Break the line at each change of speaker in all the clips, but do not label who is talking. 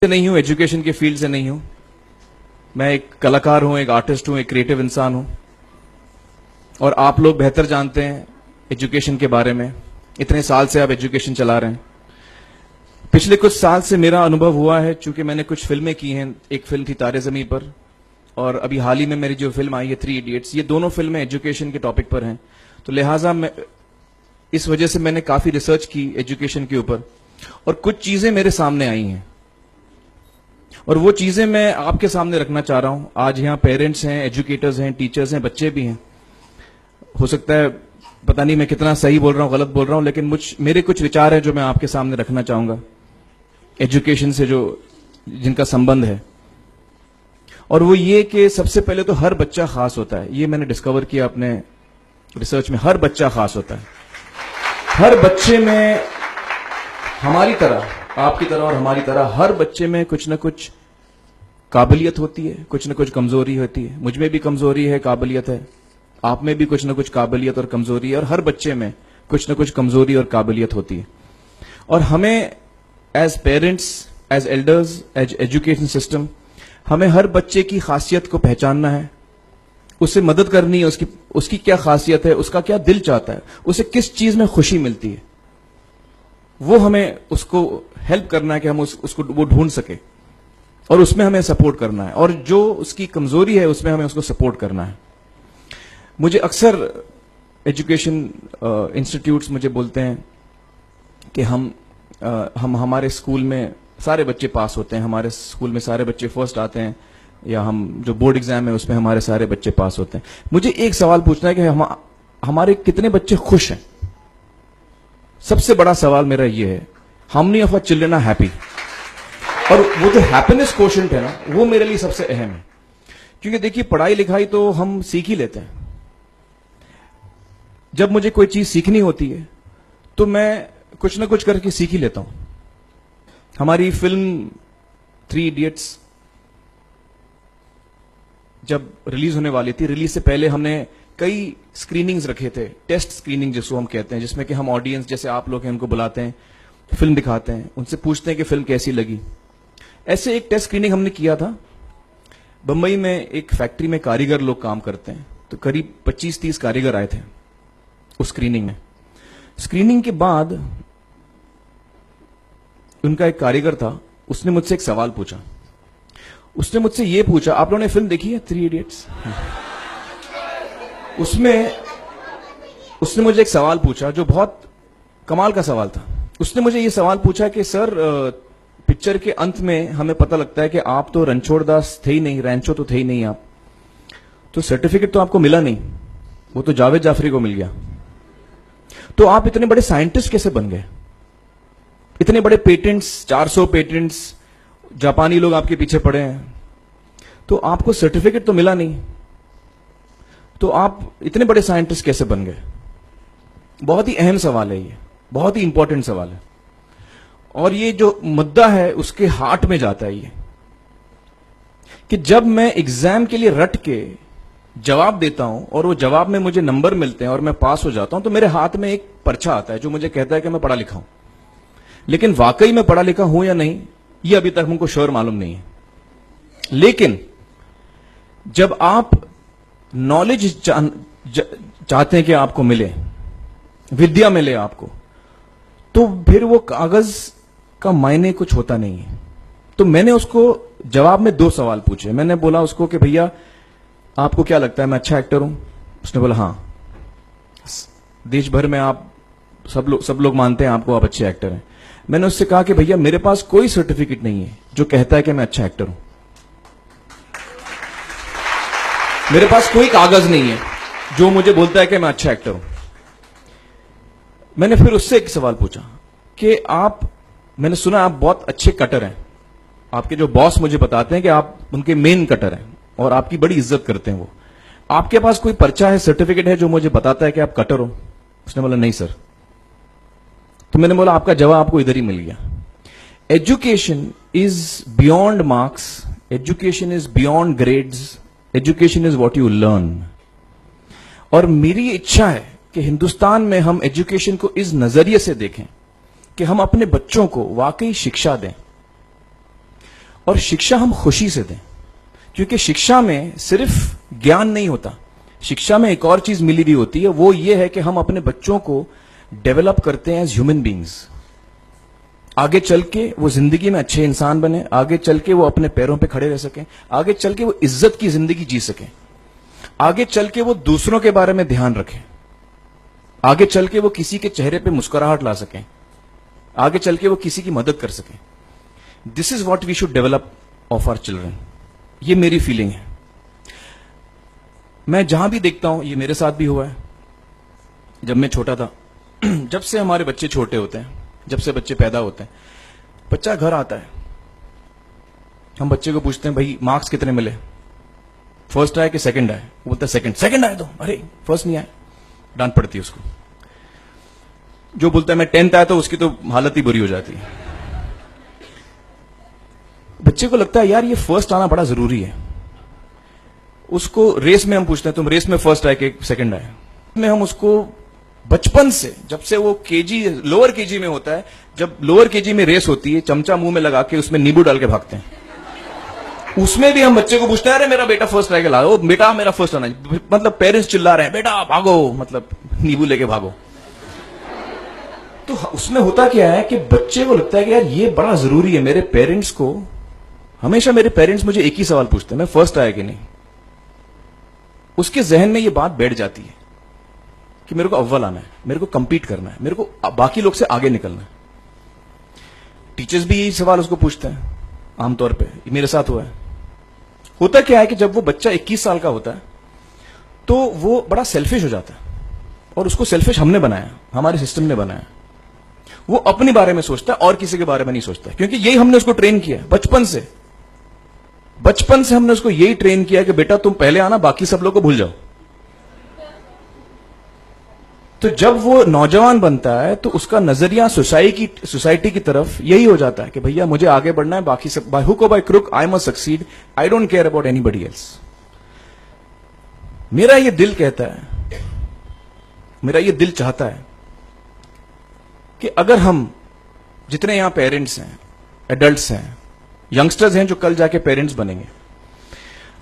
नहीं हूं, एजुकेशन के फील्ड से नहीं हूं। मैं एक कलाकार हूं, एक आर्टिस्ट हूं, एक क्रिएटिव इंसान हूं। और आप लोग बेहतर जानते हैं एजुकेशन के बारे में। इतने साल से आप एजुकेशन चला रहे हैं। पिछले कुछ साल से मेरा अनुभव हुआ है, चूंकि मैंने कुछ फिल्में की हैं। एक फिल्म थी तारे ज़मीं पर, और अभी हाल ही में मेरी जो फिल्म आई है 3 इडियट्स, ये दोनों फिल्में एजुकेशन के टॉपिक पर हैं। तो लिहाजा मैं इस वजह से मैंने काफी रिसर्च की एजुकेशन के ऊपर, और कुछ चीजें मेरे सामने आई हैं, और वो चीजें मैं आपके सामने रखना चाह रहा हूं। आज यहां पेरेंट्स हैं, एजुकेटर्स हैं, टीचर्स हैं, बच्चे भी हैं। हो सकता है पता नहीं मैं कितना सही बोल रहा हूं, गलत बोल रहा हूं, लेकिन मेरे कुछ विचार हैं जो मैं आपके सामने रखना चाहूंगा एजुकेशन से, जो जिनका संबंध है। और वो ये कि सबसे पहले तो हर बच्चा खास होता है। ये मैंने डिस्कवर किया अपने रिसर्च में। हर बच्चा खास होता है। हर बच्चे में, हमारी तरह, आपकी तरह और हमारी तरह, हर बच्चे में कुछ ना कुछ काबिलियत होती है, कुछ ना कुछ कमजोरी होती है। मुझ में भी कमजोरी है, काबिलियत है। आप में भी कुछ ना कुछ काबिलियत और कमजोरी है, और हर बच्चे में कुछ ना कुछ कमजोरी और काबिलियत होती है। और हमें as parents, as elders, as education system, हमें हर बच्चे की खासियत को पहचानना है, उसे मदद करनी है। उसकी क्या खासियत है, उसका क्या दिल चाहता है, उसे किस चीज में खुशी मिलती है, वो हमें उसको हेल्प करना है कि हम उसको वो ढूंढ सके, और उसमें हमें सपोर्ट करना है। और जो उसकी कमजोरी है उसमें हमें उसको सपोर्ट करना है। मुझे अक्सर एजुकेशन इंस्टीट्यूट्स मुझे बोलते हैं कि हम हमारे स्कूल में सारे बच्चे पास होते हैं, हमारे स्कूल में सारे बच्चे फर्स्ट आते हैं, या हम जो बोर्ड एग्जाम है उसमें हमारे सारे बच्चे पास होते हैं। मुझे एक सवाल पूछना है कि हमारे कितने बच्चे खुश हैं? सबसे बड़ा सवाल मेरा ये है, how many of our children are happy? और वो जो हैप्पीनेस कोशेंट है ना, वो मेरे लिए सबसे अहम है। क्योंकि देखिए, पढ़ाई लिखाई तो हम सीख ही लेते हैं। जब मुझे कोई चीज सीखनी होती है तो मैं कुछ ना कुछ करके सीख ही लेता हूं। हमारी फिल्म 3 इडियट्स जब रिलीज होने वाली थी, रिलीज से पहले हमने कई स्क्रीनिंग्स रखे थे, टेस्ट स्क्रीनिंग जिसको हम कहते हैं, जिसमें कि हम ऑडियंस, जैसे आप लोग हैं, उनको बुलाते हैं, फिल्म दिखाते हैं, उनसे पूछते हैं कि फिल्म कैसी लगी। ऐसे एक टेस्ट स्क्रीनिंग हमने किया था। बंबई में एक फैक्ट्री में कारीगर लोग काम करते हैं, तो करीब 25-30 कारीगर आए थे उस स्क्रीनिंग में। स्क्रीनिंग के बाद उनका एक कारीगर था, उसने मुझसे एक सवाल पूछा। उसने मुझसे ये पूछा, आप लोगों ने फिल्म देखी है 3 इडियट्स? उसने मुझे एक सवाल पूछा जो बहुत कमाल का सवाल था। उसने मुझे ये सवाल पूछा कि सर, पिक्चर के अंत में हमें पता लगता है कि आप तो रणछोड़ दास थे ही नहीं, रैंचो तो थे ही नहीं आप, तो सर्टिफिकेट तो आपको मिला नहीं, वो तो जावेद जाफरी को मिल गया। तो आप इतने बड़े साइंटिस्ट कैसे बन गए? इतने बड़े पेटेंट्स, 400 पेटेंट्स, जापानी लोग आपके पीछे पड़े हैं, तो आपको सर्टिफिकेट तो मिला नहीं, तो आप इतने बड़े साइंटिस्ट कैसे बन गए? बहुत ही अहम सवाल है ये, बहुत ही इंपॉर्टेंट सवाल है। और ये जो मुद्दा है उसके हार्ट में जाता है ये, कि जब मैं एग्जाम के लिए रट के जवाब देता हूं और वो जवाब में मुझे नंबर मिलते हैं और मैं पास हो जाता हूं, तो मेरे हाथ में एक पर्चा आता है जो मुझे कहता है कि मैं पढ़ा लिखा हूं। लेकिन वाकई मैं पढ़ा लिखा हूं या नहीं, ये अभी तक हमको श्योर मालूम नहीं है। लेकिन जब आप नॉलेज चाहते हैं कि आपको मिले, विद्या मिले आपको, तो फिर वो कागज का मायने कुछ होता नहीं है। तो मैंने उसको जवाब में 2 सवाल पूछे। मैंने बोला उसको कि भैया, आपको क्या लगता है मैं अच्छा एक्टर हूं? उसने बोला हाँ, देश भर में आप सब लोग मानते हैं आपको, आप अच्छे एक्टर हैं। मैंने उससे कहा कि भैया, मेरे पास कोई सर्टिफिकेट नहीं है जो कहता है कि मैं अच्छा एक्टर हूं। मेरे पास कोई कागज नहीं है जो मुझे बोलता है कि मैं अच्छा एक्टर हूं। मैंने फिर उससे एक सवाल पूछा कि मैंने सुना आप बहुत अच्छे कटर हैं, आपके जो बॉस मुझे बताते हैं कि आप उनके मेन कटर हैं और आपकी बड़ी इज्जत करते हैं वो, आपके पास कोई पर्चा है, सर्टिफिकेट है जो मुझे बताता है कि आप कटर हो? उसने बोला नहीं सर। तो मैंने बोला आपका जवाब आपको इधर ही मिल गया। Education is beyond marks, education is beyond grades, education is what you learn. और मेरी इच्छा है कि हिंदुस्तान में हम एजुकेशन को इस नजरिए से देखें कि हम अपने बच्चों को वाकई शिक्षा दें। और शिक्षा हम खुशी से दें, क्योंकि शिक्षा में सिर्फ ज्ञान नहीं होता, शिक्षा में एक और चीज मिली हुई होती है, वो ये है कि हम अपने बच्चों को डेवलप करते हैं एज ह्यूमन बींग्स। आगे चल के वो जिंदगी में अच्छे इंसान बने, आगे चल के वो अपने पैरों पे खड़े रह सकें, आगे चल के वो इज्जत की जिंदगी जी सकें, आगे चल के वो दूसरों के बारे में ध्यान रखें, आगे चल के वो किसी के चेहरे पे मुस्कुराहट ला सकें, आगे चल के वो किसी की मदद कर सकें। This is what we should develop of our children. ये मेरी फीलिंग है। मैं जहां भी देखता हूं, ये मेरे साथ भी हुआ है जब मैं छोटा था। जब से हमारे बच्चे छोटे होते हैं, जब से बच्चे पैदा होते हैं, बच्चा घर आता है, हम बच्चे को पूछते हैं भाई मार्क्स कितने मिले, फर्स्ट आए कि सेकंड आए? वो बोलता है सेकंड। सेकंड आए तो अरे फर्स्ट नहीं आए, डांट पड़ती है उसको। जो बोलता है मैं 10th आया तो उसकी तो हालत ही बुरी हो जाती है। बच्चे को लगता है यार ये फर्स्ट आना बड़ा जरूरी है। उसको रेस में हम पूछते हैं तुम रेस में फर्स्ट आए कि सेकंड आए? में हम उसको बचपन से, जब से वो केजी लोअर केजी में होता है, जब लोअर केजी में रेस होती है, चमचा मुंह में लगा के उसमें नींबू डाल के भागते हैं। उसमें भी हम बच्चे को पूछते हैं अरे मेरा बेटा फर्स्ट आएगा, लाओ बेटा मेरा फर्स्ट आना, मतलब पेरेंट्स चिल्ला रहे हैं बेटा भागो, मतलब नींबू लेके भागो। तो उसमें होता क्या है कि बच्चे को लगता है कि यार ये बड़ा जरूरी है। मेरे पेरेंट्स को हमेशा, मेरे पेरेंट्स मुझे एक ही सवाल पूछते हैं, मैं फर्स्ट आया कि नहीं। उसके जहन में ये बात बैठ जाती है कि मेरे को अव्वल आना है, मेरे को कंपीट करना है, मेरे को बाकी लोग से आगे निकलना है। टीचर्स भी यही सवाल उसको पूछते हैं आमतौर पे, मेरे साथ हुआ है। होता क्या है कि जब वो बच्चा 21 साल का होता है तो वो बड़ा सेल्फिश हो जाता है, और उसको सेल्फिश हमने बनाया, हमारे सिस्टम ने बनाया। वो अपने बारे में सोचता है और किसी के बारे में नहीं सोचता, क्योंकि यही हमने उसको ट्रेन किया है बचपन से। बचपन से हमने उसको यही ट्रेन किया कि बेटा तुम पहले आना, बाकी सब लोग को भूल जाओ। तो जब वो नौजवान बनता है तो उसका नजरिया सोसाइटी की तरफ यही हो जाता है कि भैया मुझे आगे बढ़ना है, बाकी सब बाय हुक और by crook I must succeed, I don't care about anybody else. मेरा ये दिल कहता है, मेरा ये दिल चाहता है कि अगर हम जितने यहां पेरेंट्स हैं, एडल्ट्स हैं, यंगस्टर्स हैं जो कल जाके पेरेंट्स बनेंगे,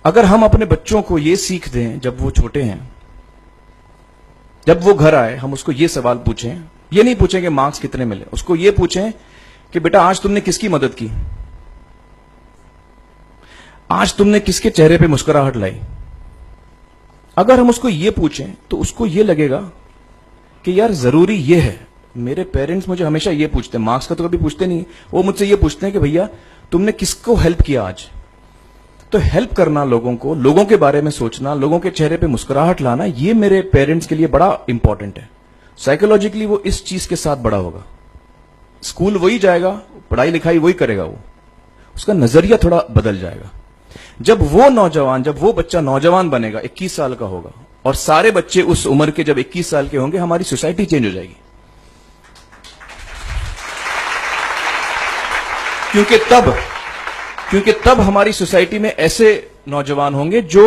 अगर हम अपने बच्चों को ये सीख दें जब वो छोटे हैं, जब वो घर आए हम उसको ये सवाल पूछें, ये नहीं पूछें कि मार्क्स कितने मिले, उसको ये पूछें कि बेटा आज तुमने किसकी मदद की, आज तुमने किसके चेहरे पे मुस्कुराहट लाई। अगर हम उसको ये पूछें तो उसको ये लगेगा कि यार जरूरी ये है। मेरे पेरेंट्स मुझे हमेशा ये पूछते हैं, मार्क्स का तो कभी पूछते नहीं, वो मुझसे ये पूछते हैं कि भैया तुमने किसको हेल्प किया आज। तो हेल्प करना लोगों को, लोगों के बारे में सोचना, लोगों के चेहरे पे मुस्कुराहट लाना, ये मेरे पेरेंट्स के लिए बड़ा इंपॉर्टेंट है। साइकोलॉजिकली वो इस चीज के साथ बड़ा होगा, स्कूल वही जाएगा, पढ़ाई लिखाई वही करेगा, वो उसका नजरिया थोड़ा बदल जाएगा। जब वो बच्चा नौजवान बनेगा, 21 साल का होगा, और सारे बच्चे उस उम्र के जब 21 साल के होंगे, हमारी सोसाइटी चेंज हो जाएगी। क्योंकि तब हमारी सोसाइटी में ऐसे नौजवान होंगे जो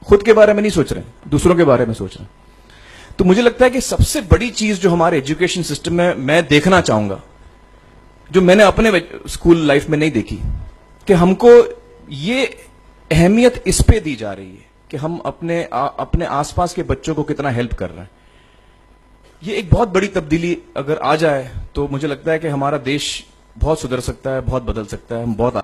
खुद के बारे में नहीं सोच रहे, दूसरों के बारे में सोच रहे हैं। तो मुझे लगता है कि सबसे बड़ी चीज जो हमारे एजुकेशन सिस्टम में मैं देखना चाहूंगा, जो मैंने अपने स्कूल लाइफ में नहीं देखी, कि हमको ये अहमियत इस पे दी जा रही है कि हम अपने आसपास के बच्चों को कितना हेल्प कर रहे हैं। ये एक बहुत बड़ी तब्दीली अगर आ जाए तो मुझे लगता है कि हमारा देश बहुत सुधर सकता है, बहुत बदल सकता है, हम बहुत